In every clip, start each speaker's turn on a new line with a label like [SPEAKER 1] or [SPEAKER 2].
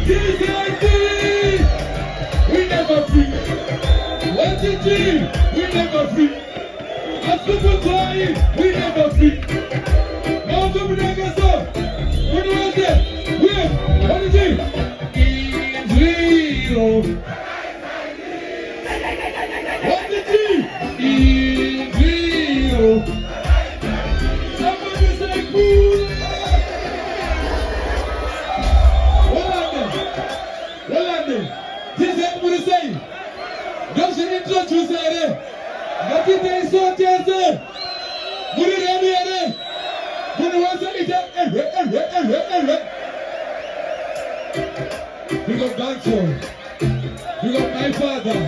[SPEAKER 1] TZT, we never free. YTG, we never free. Asuku Kwai, we never free. Now come to the song. What do I say? What is it? Is real. What is it? Is real. Somebody say cool. Well, this is what I say. Don't you introduce it? What is it? So just what is it? What was it? We got Dancehall. We got my father,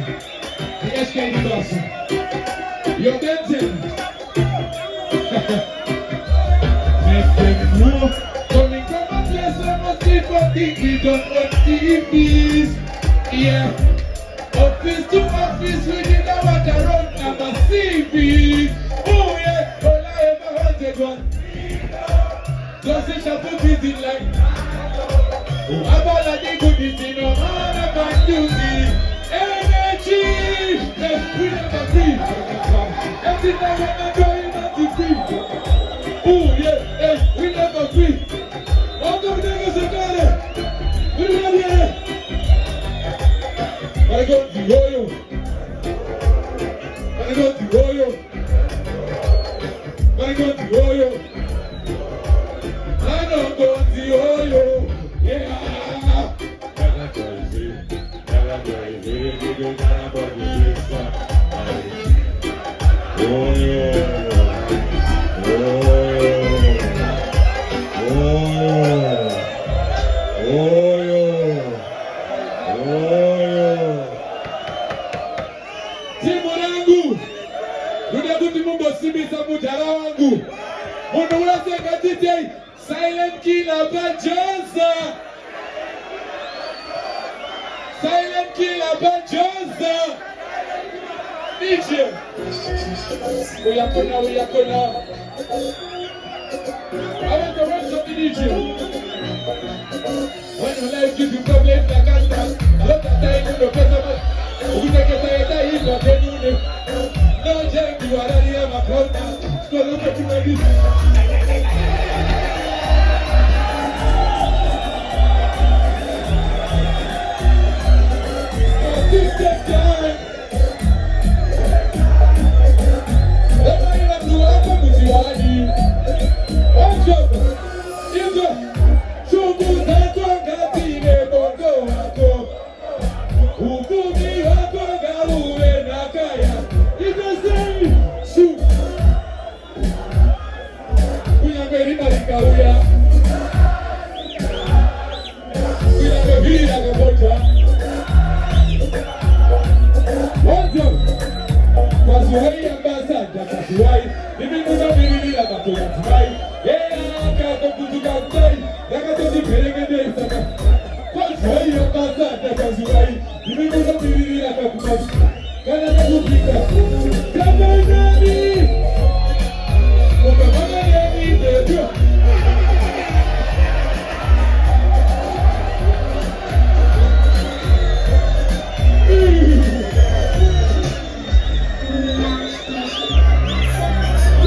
[SPEAKER 1] the SKD Dawson. You're dancing. Coming from a place where most people think we don't on TVs. Yeah. Office to office, we did our run number CV. Oh yeah, all I ever wanted was just a shuffle busy like I'm all of the goodies in our honor and duty. Energy, yes, we never free. Every time when I'm going on to free. Oh yeah, yes, we never free. All the niggas are got it. We never get it. I got the oil. I got the oil. I got the oil. I don't got the oil. Yeah. Timu langu Ludaguti Mumbo Sibisa Mujara wangu Munula Seka DJ Silent Killer Bajosa Silent Killer Bajosa DJ Uyakona I want the rest of the DJ When life gives you problems like I start a lot of time you don't we take a day in the venue. No jack, you are already have a crowd. So look at you like this. This time. Everybody have to welcome with you already. One job. Shubu Tato Gatine Bongo Wako. Ukumi wako garuwe nakaya Itazei Su Unyangeri marika uya Unyangeri kamoja Wanzo Kwasuwai ambasada Kwasuwai Ibimuza mirili Katoya tuwai Kato kutuka utai Nakatozi perengede isaka Kwasuwai ambasada Kwasuwai Ibimuza mirili Katoya Kana nakupika Kama nani Ukamana nani Dejo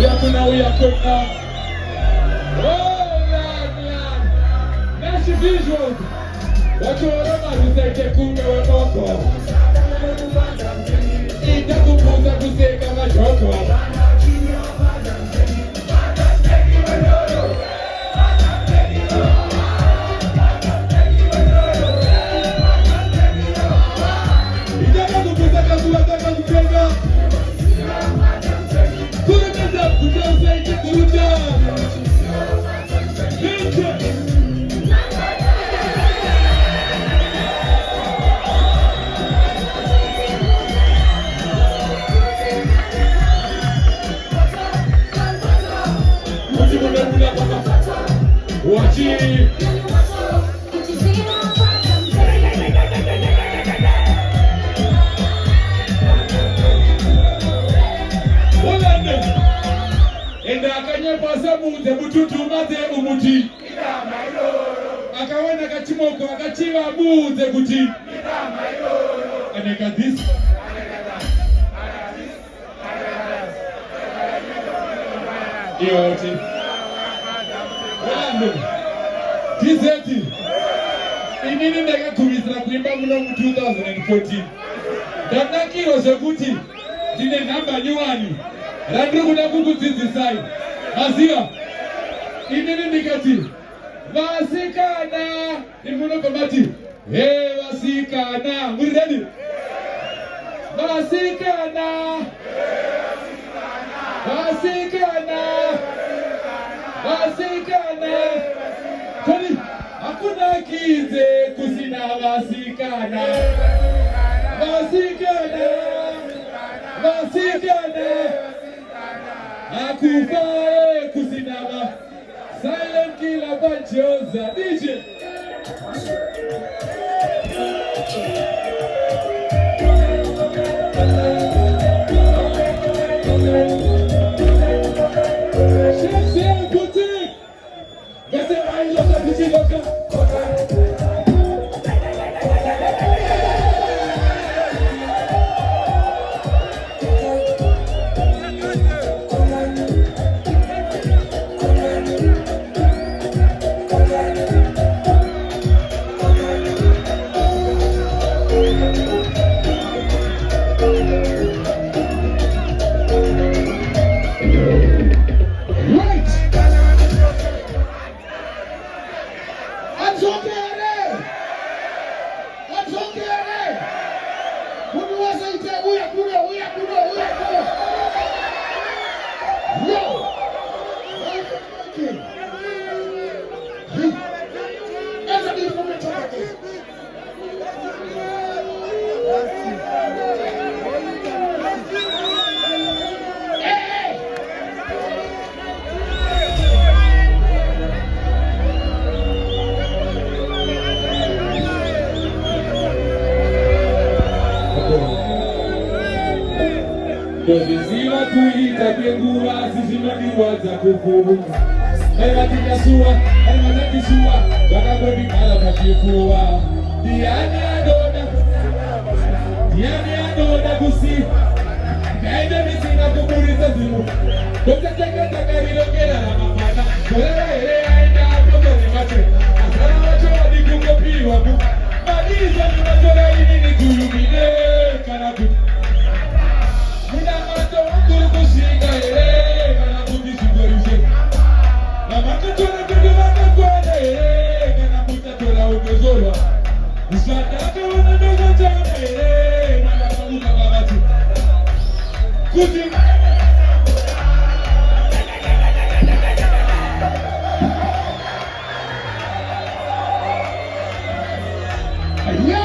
[SPEAKER 1] We are good now. Oh, man. That's your visual. What's your name? You say, get cool, go and walk. Eat the coupons that you say, come and walk. moko akachiva budze kuti aneka this ioti wando tizeti inini ndakakumisira kuimba muno mu2014 ndanakiro zvekuti ndine nhamba nyuwani randiri kuda kukudzidzisai maziva inini ndikati vasikana ndimunobva mati he vasikana muri ready vasikana vasikana vasikana toni hakunakidze kusina vasikana vasikana vasikana hakufae kusina va silent killer banjoza DJ Ndoziziva kuita kwenguva zvinondirwadza kufunga aivatikasuwa aivatakisuwa vakangondikala pachipfuva ndiani anoda kusiva ndaende misina kuburitsa zvinhu ndotatakatakariro ramapana koreva here aenda apotonemate asara vacho vadi kungopiwa madiza ndinotora inini kuyumine kana kuti munamato unguri kusvika here kana kuti zvigorizve vamatotora kuti vakakwana here kana mutatora ungezorwa zvandakaona ndokataona here navakamuka vavati kuti yeah.